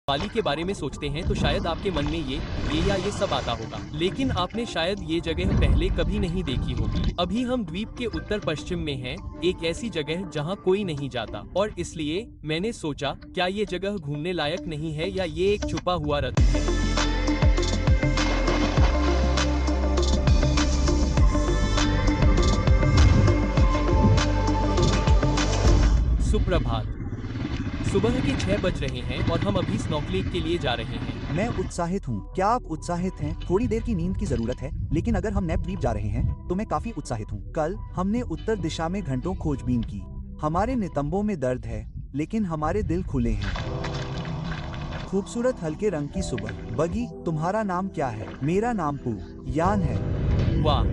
बाली के बारे में सोचते हैं तो शायद आपके मन में ये सब आता होगा, लेकिन आपने शायद ये जगह पहले कभी नहीं देखी होगी। अभी हम द्वीप के उत्तर पश्चिम में हैं, एक ऐसी जगह जहां कोई नहीं जाता, और इसलिए मैंने सोचा क्या ये जगह घूमने लायक नहीं है या ये एक छुपा हुआ रत्न है। सुप्रभात। सुबह के 6 बज रहे हैं और हम अभी स्नॉर्कलिंग के लिए जा रहे हैं। मैं उत्साहित हूँ। क्या आप उत्साहित हैं? थोड़ी देर की नींद की जरूरत है, लेकिन अगर हम नैप द्वीप जा रहे हैं तो मैं काफी उत्साहित हूँ। कल हमने उत्तर दिशा में घंटों खोजबीन की। हमारे नितंबों में दर्द है, लेकिन हमारे दिल खुले हैं। खूबसूरत हल्के रंग की सुबह। बगी, तुम्हारा नाम क्या है? मेरा नाम पू यान है। वाह,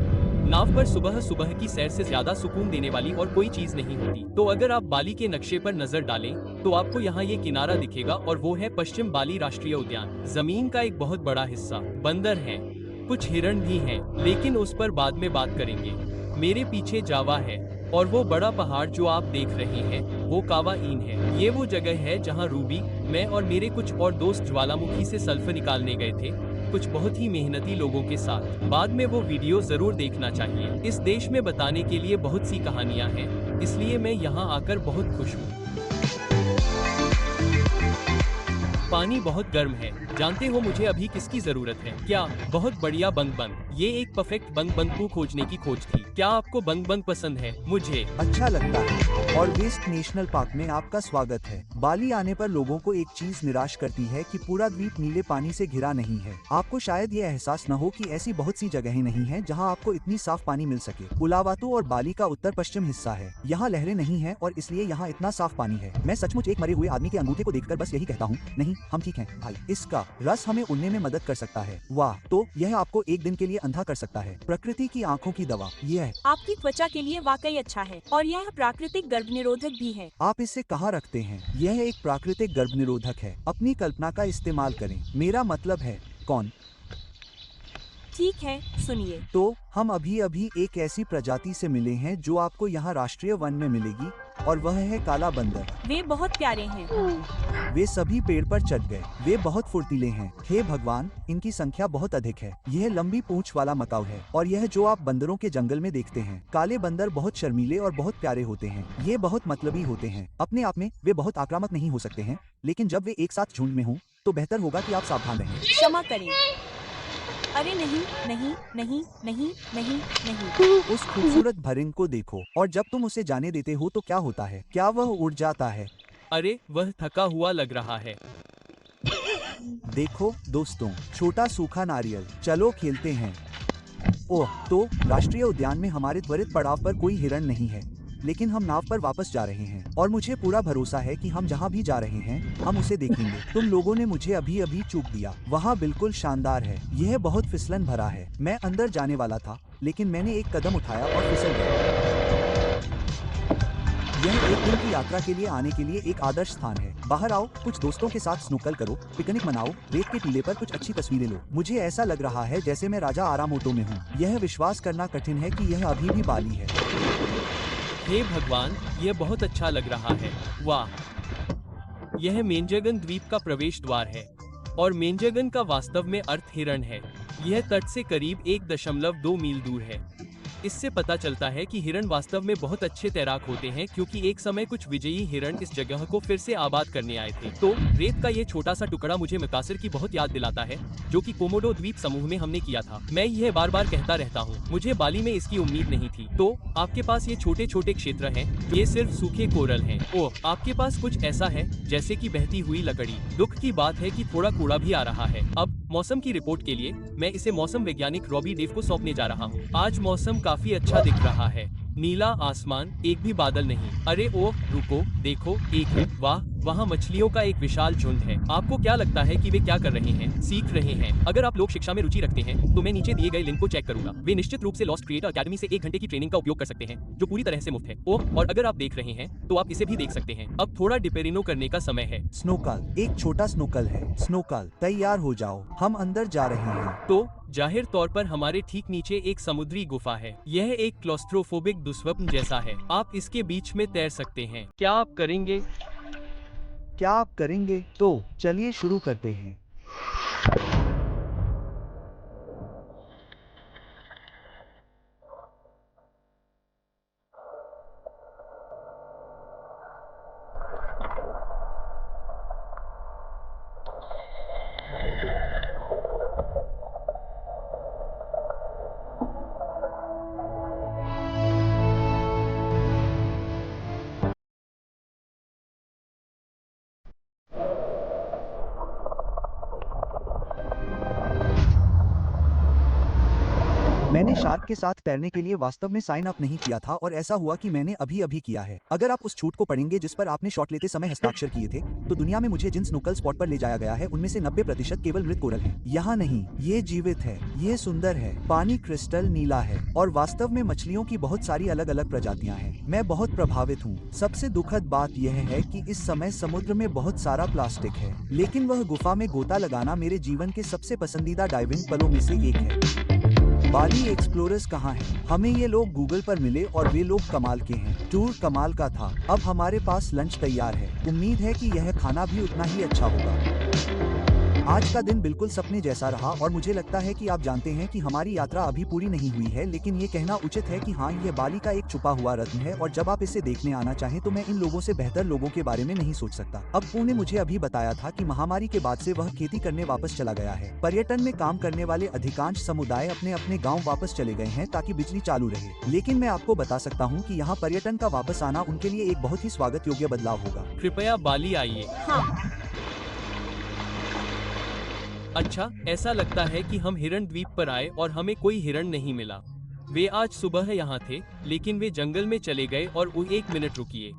नाव पर सुबह सुबह की सैर से ज्यादा सुकून देने वाली और कोई चीज नहीं होती। तो अगर आप बाली के नक्शे पर नजर डालें तो आपको यहाँ ये किनारा दिखेगा और वो है पश्चिम बाली राष्ट्रीय उद्यान। जमीन का एक बहुत बड़ा हिस्सा बंदर है, कुछ हिरण भी हैं, लेकिन उस पर बाद में बात करेंगे। मेरे पीछे जावा है और वो बड़ा पहाड़ जो आप देख रहे हैं वो कावा इन है। ये वो जगह है जहाँ रूबी, मैं और मेरे कुछ और दोस्त ज्वालामुखी से सल्फर निकालने गए थे, कुछ बहुत ही मेहनती लोगों के साथ। बाद में वो वीडियो जरूर देखना चाहिए। इस देश में बताने के लिए बहुत सी कहानियां हैं, इसलिए मैं यहाँ आकर बहुत खुश हूँ। पानी बहुत गर्म है। जानते हो मुझे अभी किसकी जरूरत है? क्या? बहुत बढ़िया, बंग बंग। ये एक परफेक्ट बंग बंग को खोजने की खोज थी। क्या आपको बंग बंग पसंद है? मुझे अच्छा लगता है। और वेस्ट नेशनल पार्क में आपका स्वागत है। बाली आने पर लोगों को एक चीज निराश करती है कि पूरा द्वीप नीले पानी से घिरा नहीं है। आपको शायद ये एहसास न हो कि ऐसी बहुत सी जगहें नहीं हैं जहां आपको इतनी साफ पानी मिल सके। उलावातू और बाली का उत्तर पश्चिम हिस्सा है। यहाँ लहरें नहीं है और इसलिए यहाँ इतना साफ पानी है। मैं सचमुच एक मरे हुए आदमी के अंगूठे को देखकर बस यही कहता हूँ, नहीं, हम ठीक हैं भाई। इसका रस हमें उड़ने में मदद कर सकता है। वाह, तो यह आपको एक दिन के लिए अंधा कर सकता है। प्रकृति की आंखों की दवा। यह आपकी त्वचा के लिए वाकई अच्छा है और यह प्राकृतिक गर्भ निरोधक भी है। आप इसे कहाँ रखते हैं? यह एक प्राकृतिक गर्भ निरोधक है। अपनी कल्पना का इस्तेमाल करें। मेरा मतलब है कौन? ठीक है, सुनिए। तो हम अभी अभी एक ऐसी प्रजाति से मिले हैं जो आपको यहाँ राष्ट्रीय वन में मिलेगी, और वह है काला बंदर। वे बहुत प्यारे हैं। वे सभी पेड़ पर चढ़ गए। वे बहुत फुर्तीले हैं। हे भगवान, इनकी संख्या बहुत अधिक है। यह लंबी पूंछ वाला मकाऊ है, और यह जो आप बंदरों के जंगल में देखते हैं। काले बंदर बहुत शर्मीले और बहुत प्यारे होते हैं। ये बहुत मतलबी होते हैं। अपने आप में वे बहुत आक्रामक नहीं हो सकते हैं, लेकिन जब वे एक साथ झुंड में हों तो बेहतर होगा कि आप सावधान रहें। क्षमा करें। अरे नहीं नहीं नहीं नहीं नहीं नहीं। उस खूबसूरत भरिंग को देखो, और जब तुम उसे जाने देते हो तो क्या होता है? क्या वह उड़ जाता है? अरे, वह थका हुआ लग रहा है। देखो दोस्तों, छोटा सूखा नारियल। चलो खेलते हैं। ओह, तो राष्ट्रीय उद्यान में हमारे त्वरित पड़ाव पर कोई हिरण नहीं है, लेकिन हम नाव पर वापस जा रहे हैं, और मुझे पूरा भरोसा है कि हम जहाँ भी जा रहे हैं हम उसे देखेंगे। तुम लोगों ने मुझे अभी अभी चूक दिया। वहाँ बिल्कुल शानदार है। यह बहुत फिसलन भरा है। मैं अंदर जाने वाला था, लेकिन मैंने एक कदम उठाया और फिसल गया। यह एक दिन की यात्रा के लिए आने के लिए एक आदर्श स्थान है। बाहर आओ, कुछ दोस्तों के साथ स्नूकल करो, पिकनिक मनाओ, रेत के टीले पर कुछ अच्छी तस्वीरें लो। मुझे ऐसा लग रहा है जैसे मैं राजा आरामोटो में हूँ। यह विश्वास करना कठिन है कि यह अभी भी बाली है। हे भगवान, यह बहुत अच्छा लग रहा है। वाह, यह मेंजगन द्वीप का प्रवेश द्वार है, और मेंजगन का वास्तव में अर्थ हिरण है। यह तट से करीब 1.2 मील दूर है। इससे पता चलता है कि हिरण वास्तव में बहुत अच्छे तैराक होते हैं, क्योंकि एक समय कुछ विजयी हिरण इस जगह को फिर से आबाद करने आए थे। तो रेत का ये छोटा सा टुकड़ा मुझे मकासर की बहुत याद दिलाता है, जो कि कोमोडो द्वीप समूह में हमने किया था। मैं यह बार बार कहता रहता हूँ, मुझे बाली में इसकी उम्मीद नहीं थी। तो आपके पास ये छोटे छोटे क्षेत्र हैं, ये सिर्फ सूखे कोरल हैं। ओह, आपके पास कुछ ऐसा है जैसे कि बहती हुई लकड़ी। दुख की बात है कि थोड़ा कूड़ा भी आ रहा है। अब मौसम की रिपोर्ट के लिए मैं इसे मौसम वैज्ञानिक रॉबी डेव को सौंपने जा रहा हूँ। आज मौसम काफी अच्छा दिख रहा है। नीला आसमान, एक भी बादल नहीं। अरे ओह, रुको, देखो, एक है। वाह, वहाँ मछलियों का एक विशाल झुंड है। आपको क्या लगता है कि वे क्या कर रहे हैं? सीख रहे हैं। अगर आप लोग शिक्षा में रुचि रखते हैं तो मैं नीचे दिए गए लिंक को चेक करूंगा। वे निश्चित रूप से लॉस्ट क्रिएटर अकेडमी से 1 घंटे की ट्रेनिंग का उपयोग कर सकते हैं, जो पूरी तरह से मुफ्त है। ओह, और अगर आप देख रहे हैं तो आप इसे भी देख सकते हैं। अब थोड़ा डिपेरिनो करने का समय है। स्नोकल, एक छोटा स्नोकल है। स्नोकल, तैयार हो जाओ, हम अंदर जा रहे हैं। तो जाहिर तौर पर हमारे ठीक नीचे एक समुद्री गुफा है। यह एक क्लॉस्ट्रोफोबिक दुस्वप्न जैसा है। आप इसके बीच में तैर सकते हैं। क्या आप करेंगे? क्या आप करेंगे? तो चलिए शुरू करते हैं। मैंने शार्क के साथ तैरने के लिए वास्तव में साइन अप नहीं किया था और ऐसा हुआ कि मैंने अभी अभी किया है। अगर आप उस छूट को पढ़ेंगे जिस पर आपने शॉट लेते समय हस्ताक्षर किए थे, तो दुनिया में मुझे जिन स्नूकल स्पॉट पर ले जाया गया है उनमें से 90% केवल मृत कोरल है। यहाँ नहीं, ये जीवित है, ये सुंदर है, पानी क्रिस्टल नीला है और वास्तव में मछलियों की बहुत सारी अलग अलग प्रजातियाँ हैं। मैं बहुत प्रभावित हूँ। सबसे दुखद बात यह है कि इस समय समुद्र में बहुत सारा प्लास्टिक है, लेकिन वह गुफा में गोता लगाना मेरे जीवन के सबसे पसंदीदा डाइविंग पलों में से एक है। बाली एक्सप्लोरर्स कहाँ हैं? हमें ये लोग गूगल पर मिले और वे लोग कमाल के हैं। टूर कमाल का था। अब हमारे पास लंच तैयार है। उम्मीद है कि यह खाना भी उतना ही अच्छा होगा। आज का दिन बिल्कुल सपने जैसा रहा और मुझे लगता है कि आप जानते हैं कि हमारी यात्रा अभी पूरी नहीं हुई है, लेकिन ये कहना उचित है कि हाँ, यह बाली का एक छुपा हुआ रत्न है और जब आप इसे देखने आना चाहें तो मैं इन लोगों से बेहतर लोगों के बारे में नहीं सोच सकता। अब पुणे मुझे अभी बताया था कि महामारी के बाद से वह खेती करने वापस चला गया है। पर्यटन में काम करने वाले अधिकांश समुदाय अपने अपने गाँव वापस चले गए हैं ताकि बिजली चालू रहे। लेकिन मैं आपको बता सकता हूँ कि यहाँ पर्यटन का वापस आना उनके लिए एक बहुत ही स्वागत योग्य बदलाव होगा। कृपया बाली आइए। हाँ, अच्छा, ऐसा लगता है कि हम हिरण द्वीप पर आए और हमें कोई हिरण नहीं मिला। वे आज सुबह यहाँ थे, लेकिन वे जंगल में चले गए और वो 1 मिनट रुकिए,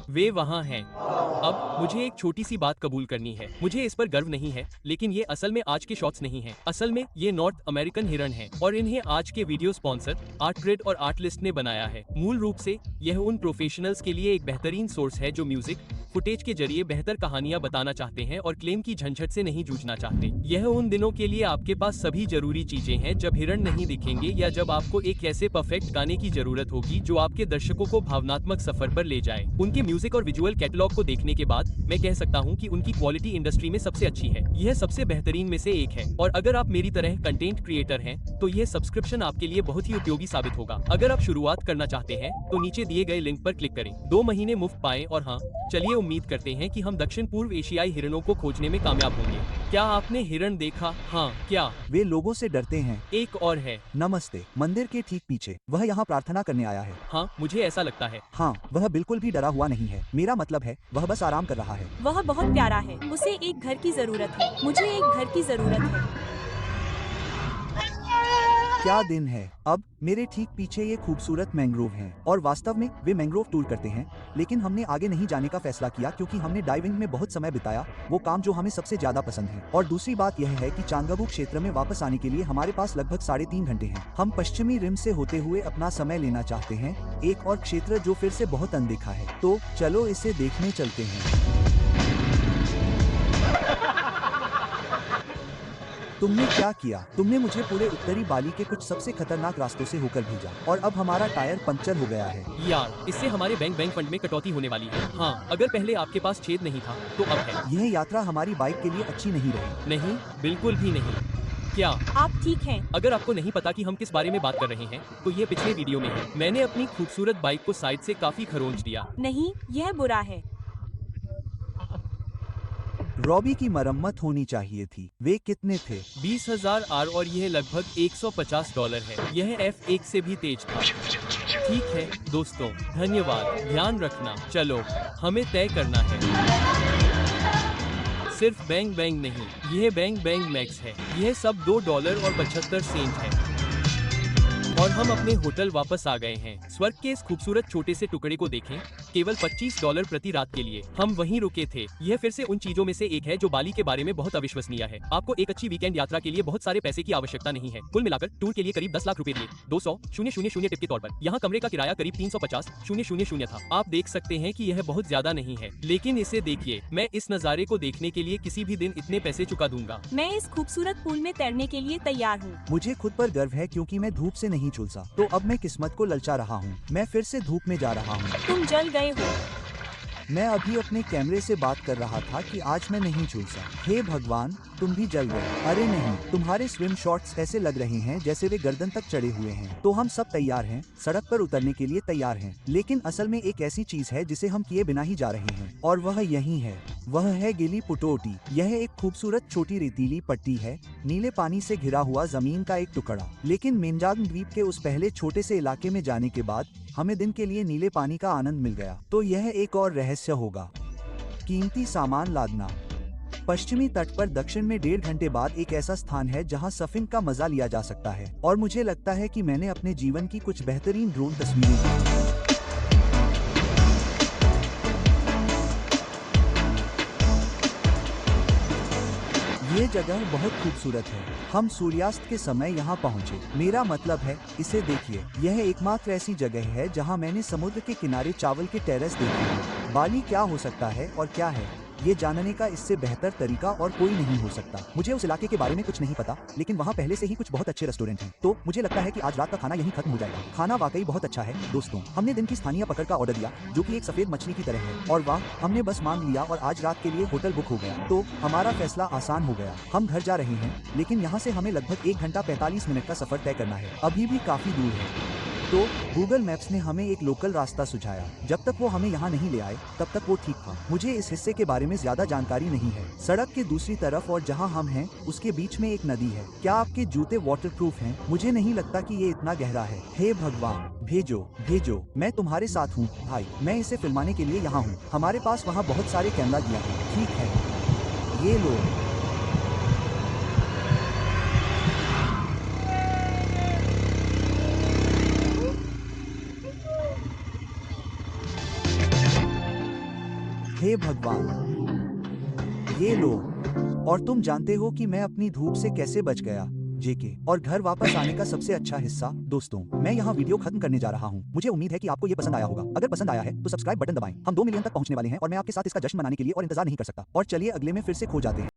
वे वहाँ हैं। अब मुझे एक छोटी सी बात कबूल करनी है। मुझे इस पर गर्व नहीं है, लेकिन ये असल में आज के शॉट्स नहीं हैं। असल में ये नॉर्थ अमेरिकन हिरण हैं और इन्हें आज के वीडियो स्पॉन्सर आर्टग्रिड और आर्टलिस्ट ने बनाया है। मूल रूप से यह उन प्रोफेशनल्स के लिए एक बेहतरीन सोर्स है जो म्यूजिक फुटेज के जरिए बेहतर कहानियां बताना चाहते हैं और क्लेम की झंझट से नहीं जूझना चाहते। यह उन दिनों के लिए आपके पास सभी जरूरी चीजें हैं जब हिरण नहीं दिखेंगे या जब आपको एक ऐसे परफेक्ट गाने की जरूरत होगी जो आपके दर्शकों को भावनात्मक सफर पर ले जाए। उनके म्यूजिक और विजुअल कैटलॉग को देखने के बाद मैं कह सकता हूं कि उनकी क्वालिटी इंडस्ट्री में सबसे अच्छी है। यह सबसे बेहतरीन में से एक है और अगर आप मेरी तरह कंटेंट क्रिएटर हैं तो यह सब्सक्रिप्शन आपके लिए बहुत ही उपयोगी साबित होगा। अगर आप शुरुआत करना चाहते हैं तो नीचे दिए गए लिंक पर क्लिक करें। 2 महीने मुफ्त पाएं और हाँ, चलिए उम्मीद करते हैं कि हम दक्षिण पूर्व एशियाई हिरणों को खोजने में कामयाब होंगे। क्या आपने हिरण देखा? हाँ, क्या वे लोगों से डरते हैं? एक और है। नमस्ते। मंदिर के ठीक पीछे वह यहाँ प्रार्थना करने आया है। हाँ, मुझे ऐसा लगता है। हाँ, वह बिल्कुल भी डरा हुआ नहीं है। मेरा मतलब है वह बस आराम कर रहा है। वह बहुत प्यारा है। उसे एक घर की जरूरत है। मुझे एक घर की जरूरत है। क्या दिन है। अब मेरे ठीक पीछे ये खूबसूरत मैंग्रोव हैं और वास्तव में वे मैंग्रोव टूर करते हैं, लेकिन हमने आगे नहीं जाने का फैसला किया क्योंकि हमने डाइविंग में बहुत समय बिताया, वो काम जो हमें सबसे ज्यादा पसंद है। और दूसरी बात यह है कि चांगाबू क्षेत्र में वापस आने के लिए हमारे पास लगभग 3.5 घंटे हैं। हम पश्चिमी रिम से होते हुए अपना समय लेना चाहते हैं, एक और क्षेत्र जो फिर से बहुत अनदेखा है। तो चलो इसे देखने चलते हैं। तुमने क्या किया? तुमने मुझे पूरे उत्तरी बाली के कुछ सबसे खतरनाक रास्तों से होकर भेजा और अब हमारा टायर पंक्चर हो गया है। यार, इससे हमारे बैंक फंड में कटौती होने वाली है। हाँ, अगर पहले आपके पास छेद नहीं था तो अब है। यह यात्रा हमारी बाइक के लिए अच्छी नहीं रही। नहीं, बिल्कुल भी नहीं। क्या आप ठीक हैं? अगर आपको नहीं पता कि हम किस बारे में बात कर रहे हैं तो ये पिछले वीडियो में है। मैंने अपनी खूबसूरत बाइक को साइड से काफी खरोंच दिया। नहीं, यह बुरा है। रॉबी की मरम्मत होनी चाहिए थी। वे कितने थे? 20,000 आर और यह लगभग $150 है। यह F1 से भी तेज था। ठीक है दोस्तों, धन्यवाद। ध्यान रखना। चलो, हमें तय करना है। सिर्फ बैंग बैंग नहीं, यह बैंग बैंग मैक्स है। यह सब $2.75 है और हम अपने होटल वापस आ गए हैं। स्वर्ग के इस खूबसूरत छोटे से टुकड़े को देखें, केवल $25 प्रति रात के लिए। हम वहीं रुके थे। यह फिर से उन चीजों में से एक है जो बाली के बारे में बहुत अविश्वसनीय है। आपको एक अच्छी वीकेंड यात्रा के लिए बहुत सारे पैसे की आवश्यकता नहीं है। कुल मिलाकर टूर के लिए करीब 10 लाख रुपए दिए। 200,000 टिप के तौर पर। यहाँ कमरे का किराया करीब 350,000 था। आप देख सकते हैं कि यह बहुत ज्यादा नहीं है, लेकिन इसे देखिए। मैं इस नजारे को देखने के लिए किसी भी दिन इतने पैसे चुका दूंगा। मैं इस खूबसूरत पूल में तैरने के लिए तैयार हूँ। मुझे खुद पर गर्व है क्योंकि मैं धूप से नहीं झुलसा। तो अब मैं किस्मत को ललचा रहा हूँ। मैं फिर से धूप में जा रहा हूँ। तुम जल गए हो। मैं अभी अपने कैमरे से बात कर रहा था कि आज मैं नहीं झुलसा। हे भगवान, तुम भी जल गए। अरे नहीं, तुम्हारे स्विम शॉर्ट्स ऐसे लग रहे हैं जैसे वे गर्दन तक चढ़े हुए हैं। तो हम सब तैयार हैं, सड़क पर उतरने के लिए तैयार हैं। लेकिन असल में एक ऐसी चीज है जिसे हम किए बिना ही जा रहे हैं, और वह यही है। वह है गिली पुटोटी। यह एक खूबसूरत छोटी रेतीली पट्टी है, नीले पानी से घिरा हुआ जमीन का एक टुकड़ा। लेकिन मेंजागन द्वीप के उस पहले छोटे से इलाके में जाने के बाद हमें दिन के लिए नीले पानी का आनंद मिल गया। तो यह एक और रहस्य होगा, कीमती सामान लादना। पश्चिमी तट पर दक्षिण में 1.5 घंटे बाद एक ऐसा स्थान है जहां सर्फिंग का मजा लिया जा सकता है, और मुझे लगता है कि मैंने अपने जीवन की कुछ बेहतरीन ड्रोन तस्वीरें ली। ये जगह बहुत खूबसूरत है। हम सूर्यास्त के समय यहाँ पहुँचे। मेरा मतलब है, इसे देखिए। यह एकमात्र ऐसी जगह है जहाँ मैंने समुद्र के किनारे चावल के टेरेस देखे हैं। बाली क्या हो सकता है और क्या है, ये जानने का इससे बेहतर तरीका और कोई नहीं हो सकता। मुझे उस इलाके के बारे में कुछ नहीं पता, लेकिन वहाँ पहले से ही कुछ बहुत अच्छे रेस्टोरेंट हैं। तो मुझे लगता है कि आज रात का खाना यहीं खत्म हो जाएगा। खाना वाकई बहुत अच्छा है दोस्तों। हमने दिन की स्थानीय पकड़ का ऑर्डर दिया, जो कि एक सफेद मछली की तरह है, और वाह, हमने बस मांग लिया और आज रात के लिए होटल बुक हो गया। तो हमारा फैसला आसान हो गया। हम घर जा रहे हैं, लेकिन यहाँ से हमें लगभग 1 घंटा 45 मिनट का सफर तय करना है। अभी भी काफी दूर है। तो गूगल मैप्स ने हमें एक लोकल रास्ता सुझाया। जब तक वो हमें यहाँ नहीं ले आए, तब तक वो ठीक था। मुझे इस हिस्से के बारे में ज्यादा जानकारी नहीं है। सड़क के दूसरी तरफ और जहाँ हम हैं, उसके बीच में एक नदी है। क्या आपके जूते वाटरप्रूफ हैं? मुझे नहीं लगता कि ये इतना गहरा है। हे भगवान, भेजो भेजो, मैं तुम्हारे साथ हूँ भाई। मैं इसे फिल्माने के लिए यहाँ हूँ। हमारे पास वहाँ बहुत सारे कैमरा दिया है। ठीक है, ये लो। हे भगवान, ये लो। और तुम जानते हो कि मैं अपनी धूप से कैसे बच गया। जेके। और घर वापस आने का सबसे अच्छा हिस्सा दोस्तों, मैं यहाँ वीडियो खत्म करने जा रहा हूँ। मुझे उम्मीद है कि आपको ये पसंद आया होगा। अगर पसंद आया है तो सब्सक्राइब बटन दबाएं। हम 2 मिलियन तक पहुँचने वाले हैं और मैं आपके साथ इसका जश्न मनाने के लिए और इंतजार नहीं कर सकता। और चलिए अगले में फिर से खो जाते हैं।